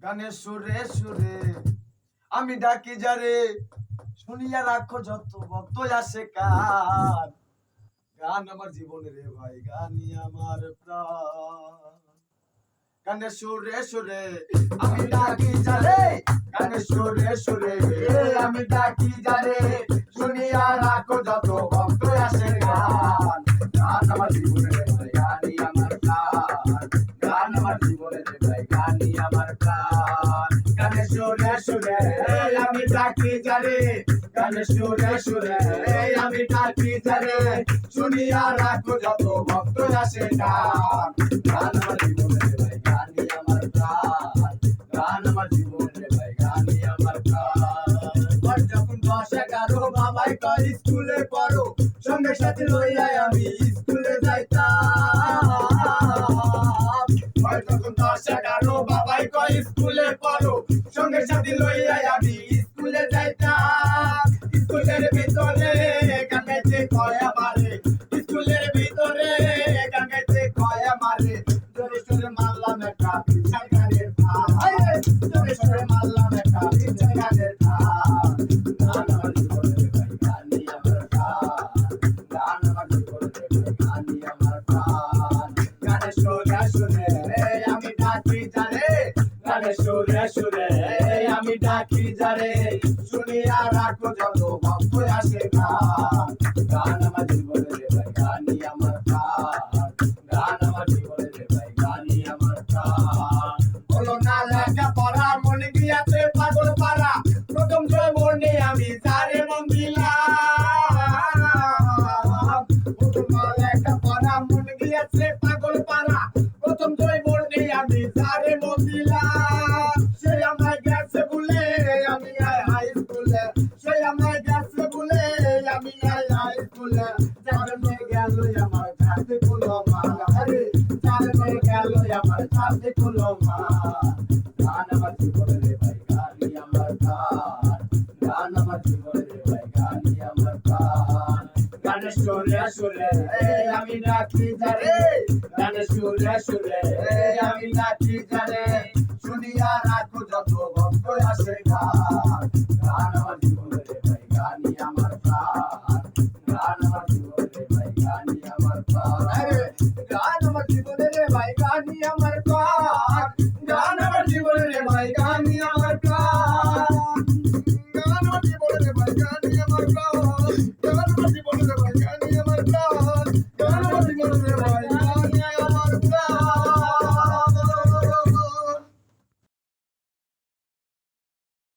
গানের সুরে সুরে আমি ডাকি যারে, শুনিয়া রাখো যত ভক্ত আসে কান। গান আমার জীবনের রে ভাই, গানই আমার প্রাণ। গানের সুরে সুরে আমি ডাকি যারে, গানের সুরে সুরে আমি ডাকি যারে, শুনিয়া রাখো যত ভক্ত আসে গান। গান আমার জীবনের রে ভাই, গানই আমার প্রাণ। গান আমার জীবনের রে ভাই, গানই আমার প্রাণ। গানের সুরে সুরে আমি ডাকি যারে, গানের সুরে সুরে আমি ডাকি যারে, শুনিয়া রাখো যত ভক্ত আসে গান। গান আমার জীবনের রে ভাই, গানই আমার প্রাণ। গান আমার জীবনের রে ভাই, গানই আমার প্রাণ। যখন 10-11 বাবাই কয় স্কুলে পড়ো, সঙ্গে সাথে লইয়া আমি স্কুলে যাইতাম। যখন 10-11 বাবাই কয় স্কুলে পড়ো, সঙ্গে সাথে লইয়া আমি স্কুলে যাইতাম। স্কুলের ভিতরে গান গাইতে কয় আমারে, স্কুলের ভিতরে গান গাইতে কয় আমারে, জোরে সোরে মারলাম একটা পিছার গানের ভাই, জোরে সোরে মারলাম একটা পিছার গানের ভাই। গান আমার জীবনের ভাই, গানই আমার প্রাণ। গান আমার জীবনের ভাই, গানই আমার প্রাণ। গানের সুরে সুরে আমি ডাকি যারে, গানের সুরে সুরে আমি ডাকি যারে, শুনিয়া রাখো যত ভক্ত আসে গান। গান আমার জীবনের ভাই, গানই আমার প্রাণ। গান আমার জীবনের ভাই, গানই আমার প্রাণ। হলো না লেখাপড়া, মনে গিয়াছে পাগল পাড়া, প্রথম জয় মনে আমি যারে মন দিলাম। হলো না লেখাপড়া, মনে গিয়াছে পাগল পাড়া, প্রথম জয় মনে আমি যারে মন দিলাম। সে আমায় গেছে ভুলে আমি হাই স্কুলে, সে আমায় গেছে ভুলে আমি হাই স্কুলে। যার মেয়ে গেল আমার ছাতে কুলো মা, আরে যার মেয়ে গেল আমার ছাতে কুলো মা। গান আমার জীবনের রে ভাই, গানই আমার প্রাণ। গান আমার জীবনের রে ভাই, গানই আমার প্রাণ। গানের সুরে সুরে আমি ডাকি যারে, গানের সুরে সুরে আমি ডাকি যারে, শুনিয়া রাখো যত ভক্ত আসে গান। গান আমার জীবনের রে ভাই, গানই আমার প্রাণ। গান আমার জীবনের রে ভাই, গানই আমার প্রাণ। গান আমার জীবনের রে ভাই, গানই আমার প্রাণ। গান আমার জীবনের রে ভাই।